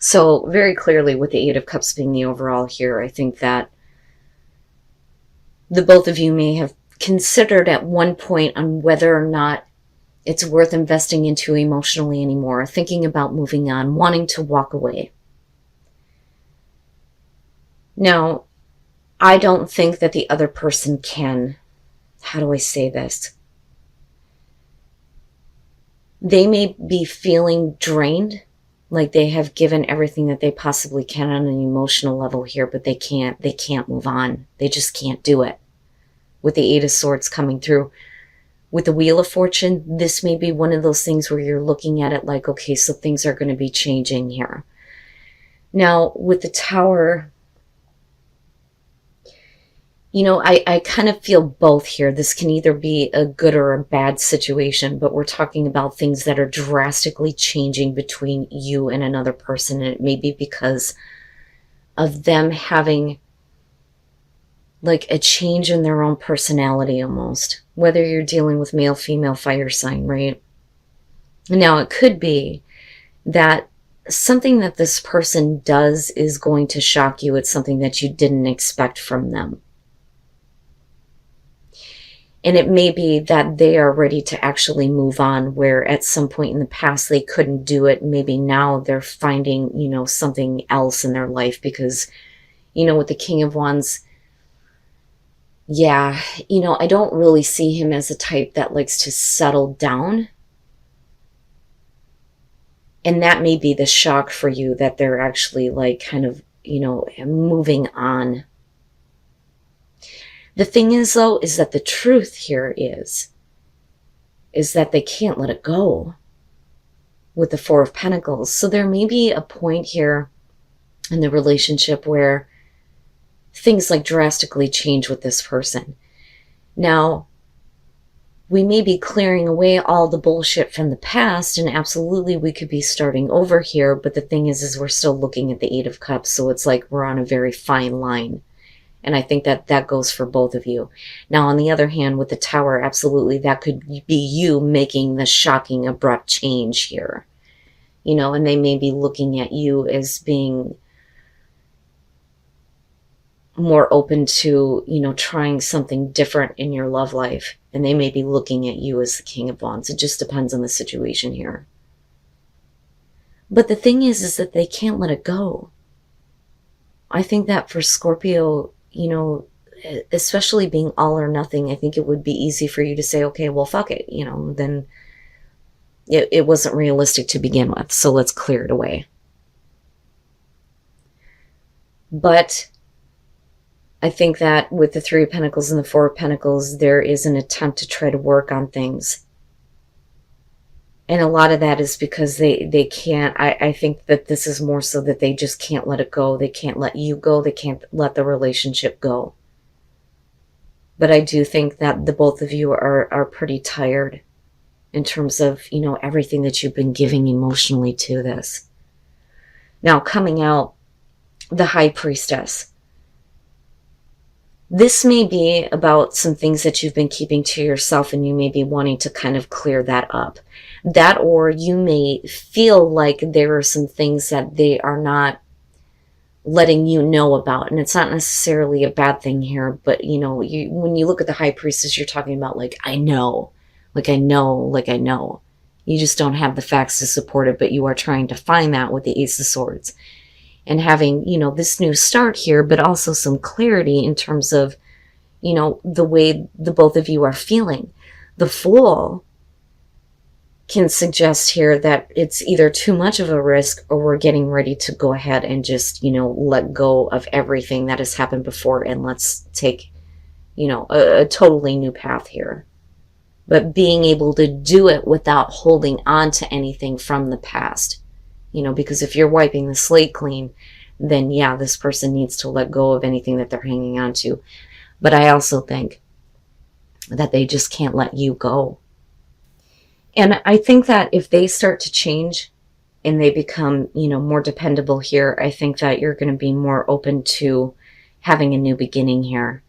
So very clearly with the Eight of Cups being the overall here, I think that the both of you may have considered at one point on whether or not it's worth investing into emotionally anymore, thinking about moving on, wanting to walk away. Now, I don't think that the other person can, how do I say this? They may be feeling drained, like they have given everything that they possibly can on an emotional level here, but they can't move on. They just can't do it. With the Eight of Swords coming through, with the Wheel of Fortune, this may be one of those things where you're looking at it like, okay, so things are going to be changing here. Now, with the Tower, you know, I kind of feel both here. This can either be a good or a bad situation, but we're talking about things that are drastically changing between you and another person, and it may be because of them having like a change in their own personality almost, whether you're dealing with male, female, fire sign, right? Now, it could be that something that this person does is going to shock you. It's something that you didn't expect from them. And it may be that they are ready to actually move on, where at some point in the past they couldn't do it. Maybe now they're finding, you know, something else in their life because, you know, with the King of Wands, yeah, you know, I don't really see him as a type that likes to settle down. And that may be the shock for you, that they're actually like kind of, you know, moving on. The thing is, though, is that the truth here is that they can't let it go with the Four of Pentacles. So there may be a point here in the relationship where things like drastically change with this person. Now, we may be clearing away all the bullshit from the past, and absolutely we could be starting over here, but the thing is we're still looking at the Eight of Cups, so it's like we're on a very fine line. And I think that that goes for both of you. Now, on the other hand, with the Tower, absolutely, that could be you making the shocking, abrupt change here. You know, and they may be looking at you as being more open to, you know, trying something different in your love life. And they may be looking at you as the King of Wands. It just depends on the situation here. But the thing is that they can't let it go. I think that for Scorpio, you know, especially being all or nothing, I think it would be easy for you to say, okay, well, fuck it. You know, then it wasn't realistic to begin with. So let's clear it away. But I think that with the Three of Pentacles and the Four of Pentacles, there is an attempt to try to work on things. And a lot of that is because they can't, I think that this is more so that they just can't let it go. They can't let you go. They can't let the relationship go. But I do think that the both of you are pretty tired in terms of, you know, everything that you've been giving emotionally to this. Now, coming out, the High Priestess. This may be about some things that you've been keeping to yourself, and you may be wanting to kind of clear that up. That, or you may feel like there are some things that they are not letting you know about. And it's not necessarily a bad thing here, but, you know, when you look at the High Priestess, you're talking about like, I know, like I know, like I know. You just don't have the facts to support it, but you are trying to find that with the Ace of Swords. And having, you know, this new start here, but also some clarity in terms of, you know, the way the both of you are feeling. The Fool can suggest here that it's either too much of a risk, or we're getting ready to go ahead and just, you know, let go of everything that has happened before, and let's take, you know, a totally new path here. But being able to do it without holding on to anything from the past. You know, because if you're wiping the slate clean, then yeah, this person needs to let go of anything that they're hanging on to. But I also think that they just can't let you go. And I think that if they start to change and they become, you know, more dependable here, I think that you're going to be more open to having a new beginning here.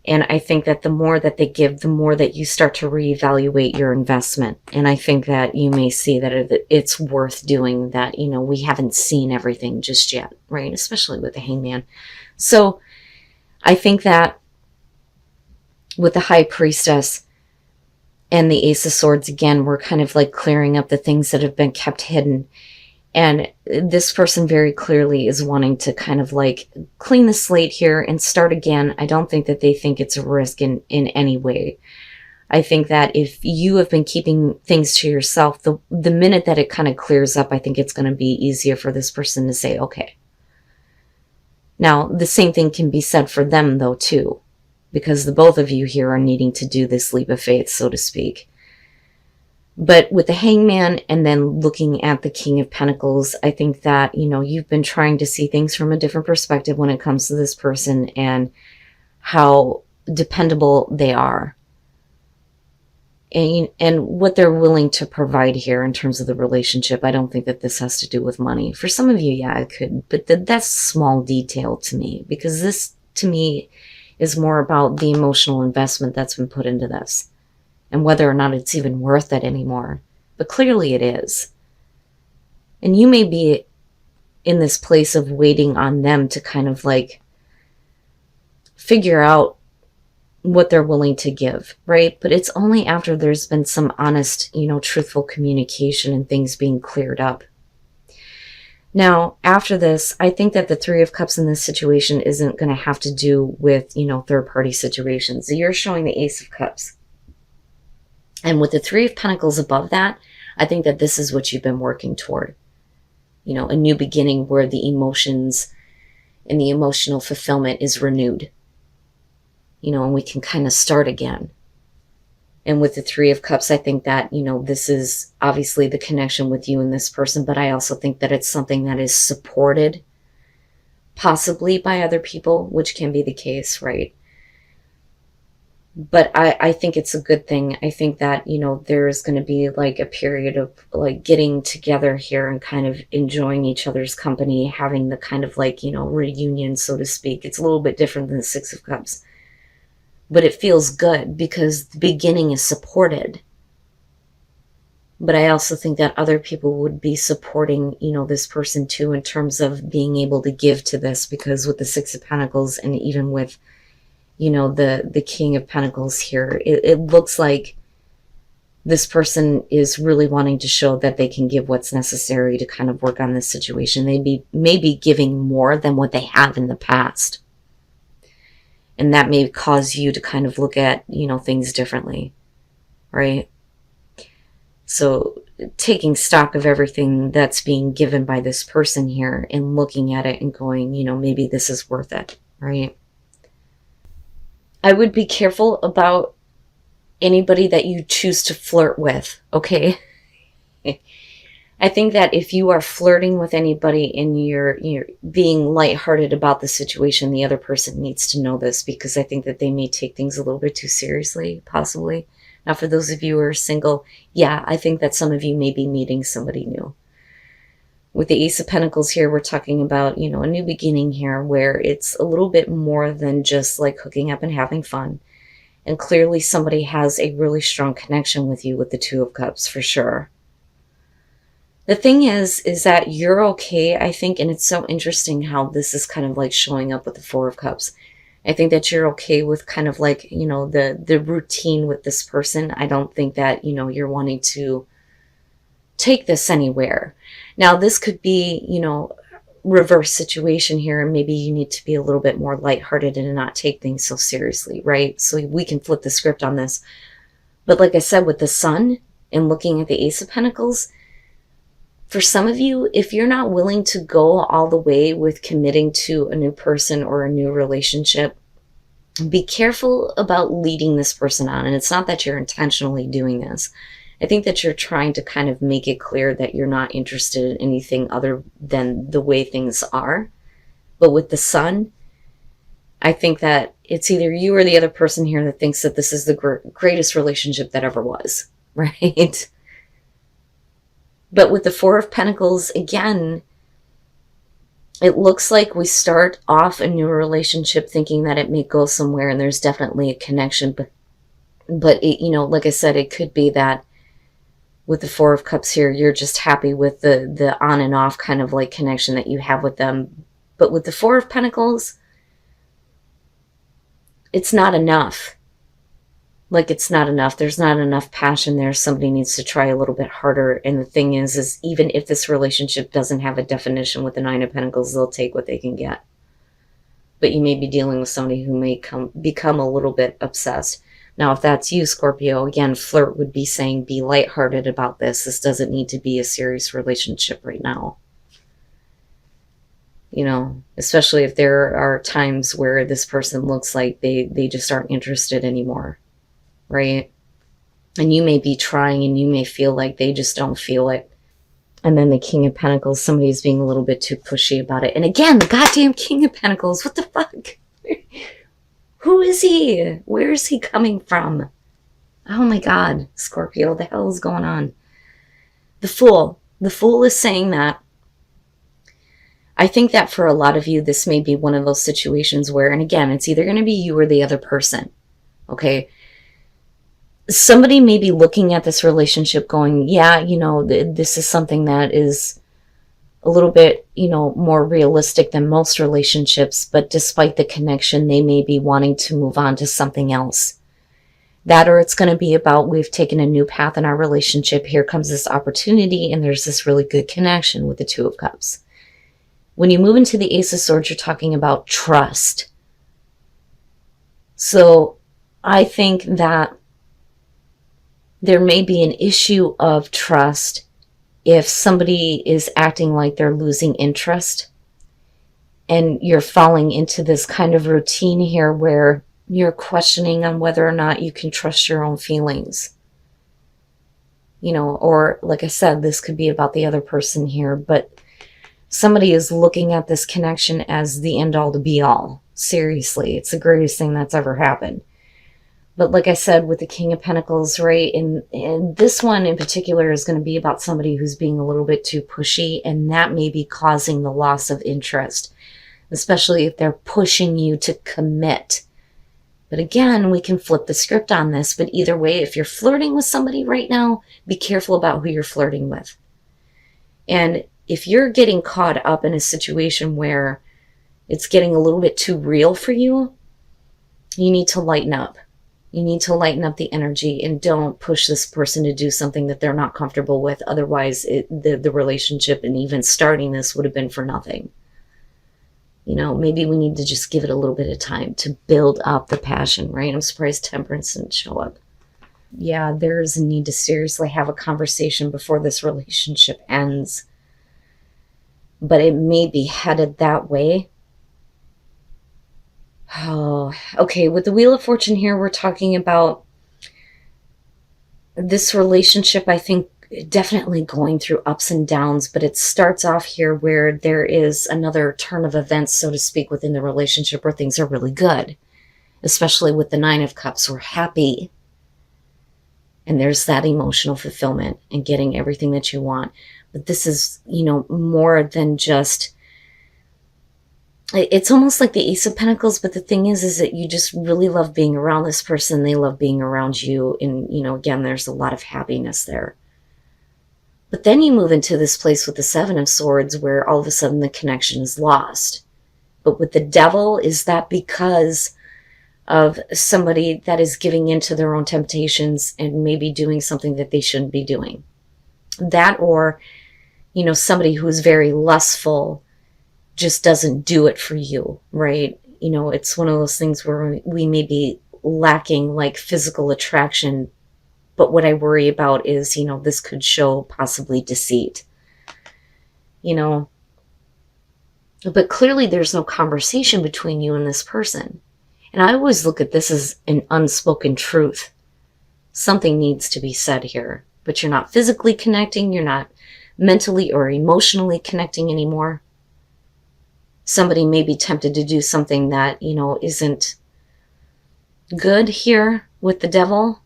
And I think that the more that they give, the more that you start to reevaluate your investment. And I think that you may see that it's worth doing that. You know, we haven't seen everything just yet, right? Especially with the Hangman. So I think that with the High Priestess and the Ace of Swords, again, we're kind of like clearing up the things that have been kept hidden. And this person very clearly is wanting to kind of like clean the slate here and start again. I don't think that they think it's a risk in any way. I think that if you have been keeping things to yourself, the minute that it kind of clears up, I think it's going to be easier for this person to say, okay. Now, the same thing can be said for them though too, because the both of you here are needing to do this leap of faith, so to speak. But with the Hangman and then looking at the King of Pentacles, I think that, you know, you've been trying to see things from a different perspective when it comes to this person and how dependable they are. And what they're willing to provide here in terms of the relationship. I don't think that this has to do with money. For some of you, yeah, it could. But that's small detail to me. Because this, to me, is more about the emotional investment that's been put into this. And whether or not it's even worth it anymore. But clearly it is. And you may be in this place of waiting on them to kind of like figure out what they're willing to give, right? But it's only after there's been some honest, you know, truthful communication and things being cleared up. Now, after this, I think that the Three of Cups in this situation isn't going to have to do with, you know, third-party situations. You're showing the Ace of Cups. And with the Three of Pentacles above that, I think that this is what you've been working toward. You know, a new beginning where the emotions and the emotional fulfillment is renewed. You know, and we can kind of start again. And with the Three of Cups, I think that, you know, this is obviously the connection with you and this person, but I also think that it's something that is supported possibly by other people, which can be the case, right? But I think it's a good thing. I think that, you know, there's going to be like a period of like getting together here and kind of enjoying each other's company, having the kind of like, you know, reunion, so to speak. It's a little bit different than the Six of Cups. But it feels good because the beginning is supported. But I also think that other people would be supporting, you know, this person too in terms of being able to give to this, because with the Six of Pentacles and even with, you know, the King of Pentacles here, it looks like this person is really wanting to show that they can give what's necessary to kind of work on this situation. They may be giving more than what they have in the past. And that may cause you to kind of look at, you know, things differently, right? So taking stock of everything that's being given by this person here and looking at it and going, you know, maybe this is worth it, right? I would be careful about anybody that you choose to flirt with, okay? I think that if you are flirting with anybody and you're being lighthearted about the situation, the other person needs to know this, because I think that they may take things a little bit too seriously, possibly. Now, for those of you who are single, yeah, I think that some of you may be meeting somebody new. With the Ace of Pentacles here, we're talking about, you know, a new beginning here where it's a little bit more than just like hooking up and having fun. And clearly somebody has a really strong connection with you with the Two of Cups, for sure. The thing is that you're okay, I think, and it's so interesting how this is kind of like showing up with the Four of Cups. I think that you're okay with kind of like, you know, the routine with this person. I don't think that, you know, you're wanting to take this anywhere. Now, this could be, you know, reverse situation here, and maybe you need to be a little bit more lighthearted and not take things so seriously, right? So we can flip the script on this. But like I said, with the Sun and looking at the Ace of Pentacles, for some of you, if you're not willing to go all the way with committing to a new person or a new relationship, be careful about leading this person on. And it's not that you're intentionally doing this. I think that you're trying to kind of make it clear that you're not interested in anything other than the way things are. But with the Sun, I think that it's either you or the other person here that thinks that this is the greatest relationship that ever was, right? But with the Four of Pentacles, again, It looks like we start off a new relationship thinking that it may go somewhere and there's definitely a connection, but it, you know, like I said, it could be that with the Four of Cups here, you're just happy with the on and off kind of like connection that you have with them. But with the Four of Pentacles, it's not enough. Like, it's not enough. There's not enough passion there. Somebody needs to try a little bit harder. And the thing is even if this relationship doesn't have a definition with the Nine of Pentacles, they'll take what they can get. But you may be dealing with somebody who may become a little bit obsessed. Now, if that's you, Scorpio, again, flirt would be saying be lighthearted about this. This doesn't need to be a serious relationship right now. You know, especially if there are times where this person looks like they just aren't interested anymore, right? And you may be trying and you may feel like they just don't feel it. And then the King of Pentacles, somebody's being a little bit too pushy about it. And again, the goddamn King of Pentacles, what the fuck? Who is he? Where is he coming from? Oh my God, Scorpio, what the hell is going on? The Fool. The Fool is saying that. I think that for a lot of you, this may be one of those situations where, and again, it's either going to be you or the other person, okay? Somebody may be looking at this relationship going, yeah, you know, this is something that is a little bit, you know, more realistic than most relationships, but despite the connection, they may be wanting to move on to something else. That, or it's going to be about, we've taken a new path in our relationship, here comes this opportunity, and there's this really good connection with the Two of Cups. When you move into the Ace of Swords, you're talking about trust. So I think that there may be an issue of trust if somebody is acting like they're losing interest and you're falling into this kind of routine here where you're questioning on whether or not you can trust your own feelings. You know, or like I said, this could be about the other person here, but somebody is looking at this connection as the end all to be all. Seriously, it's the greatest thing that's ever happened. But like I said, with the King of Pentacles, right, and this one in particular is going to be about somebody who's being a little bit too pushy, and that may be causing the loss of interest, especially if they're pushing you to commit. But again, we can flip the script on this, but either way, if you're flirting with somebody right now, be careful about who you're flirting with. And if you're getting caught up in a situation where it's getting a little bit too real for you, you need to lighten up. You need to lighten up the energy and don't push this person to do something that they're not comfortable with. Otherwise, the relationship and even starting this would have been for nothing. You know, maybe we need to just give it a little bit of time to build up the passion, right? I'm surprised Temperance didn't show up. Yeah, there's a need to seriously have a conversation before this relationship ends. But it may be headed that way. Oh, okay. With the Wheel of Fortune here, we're talking about this relationship, I think, definitely going through ups and downs, but it starts off here where there is another turn of events, so to speak, within the relationship where things are really good, especially with the Nine of Cups. We're happy. And there's that emotional fulfillment and getting everything that you want. But this is, you know, more than just... It's almost like the Ace of Pentacles, but the thing is that you just really love being around this person. They love being around you. And, you know, again, there's a lot of happiness there. But then you move into this place with the Seven of Swords where all of a sudden the connection is lost. But with the Devil, is that because of somebody that is giving in to their own temptations and maybe doing something that they shouldn't be doing? That, or, you know, somebody who's very lustful just doesn't do it for you, right? You know, it's one of those things where we may be lacking like physical attraction, but what I worry about is, you know, this could show possibly deceit, you know, but clearly there's no conversation between you and this person. And I always look at this as an unspoken truth. Something needs to be said here, but you're not physically connecting. You're not mentally or emotionally connecting anymore. Somebody may be tempted to do something that, you know, isn't good here with the Devil.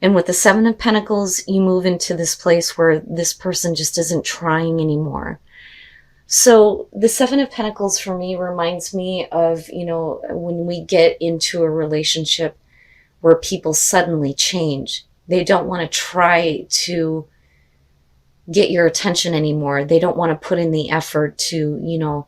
And with the Seven of Pentacles, you move into this place where this person just isn't trying anymore. So the Seven of Pentacles for me reminds me of, when we get into a relationship where people suddenly change. They don't want to try to get your attention anymore. They don't want to put in the effort to,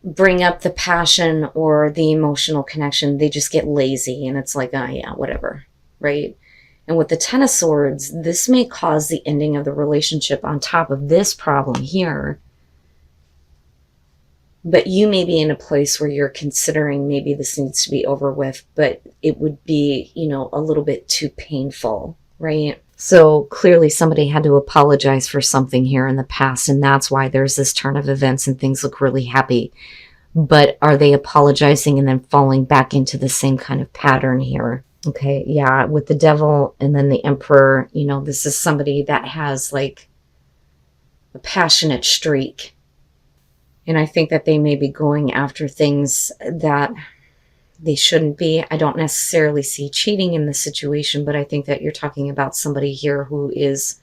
bring up the passion or the emotional connection. They just get lazy and it's like, oh yeah, whatever, right? And with the Ten of Swords, this may cause the ending of the relationship on top of this problem here. But you may be in a place where you're considering maybe this needs to be over with, but it would be, a little bit too painful, right? So clearly somebody had to apologize for something here in the past, and that's why there's this turn of events and things look really happy. But are they apologizing and then falling back into the same kind of pattern here? Okay, yeah, with the Devil and then the Emperor, this is somebody that has like a passionate streak. And I think that they may be going after things that they shouldn't be. I don't necessarily see cheating in this situation, but I think that you're talking about somebody here who is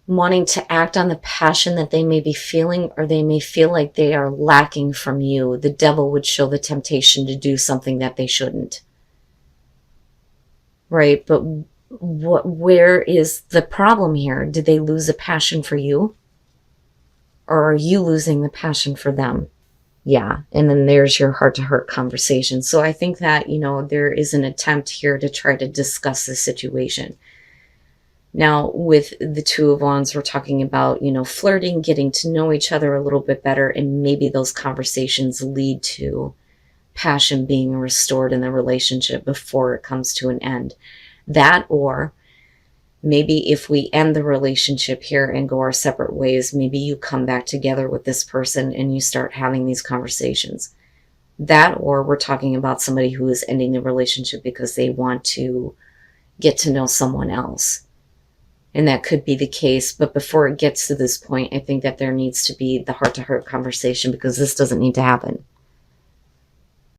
wanting to act on the passion that they may be feeling, or they may feel like they are lacking from you. The Devil would show the temptation to do something that they shouldn't. Right? But where is the problem here? Did they lose a passion for you? Or are you losing the passion for them? Yeah, and then there's your heart-to-heart conversation. So I think that, there is an attempt here to try to discuss the situation. Now, with the Two of Wands, we're talking about, flirting, getting to know each other a little bit better, and maybe those conversations lead to passion being restored in the relationship before it comes to an end. That, or maybe if we end the relationship here and go our separate ways, maybe you come back together with this person and you start having these conversations. That, or we're talking about somebody who is ending the relationship because they want to get to know someone else. And that could be the case. But before it gets to this point, I think that there needs to be the heart-to-heart conversation, because this doesn't need to happen.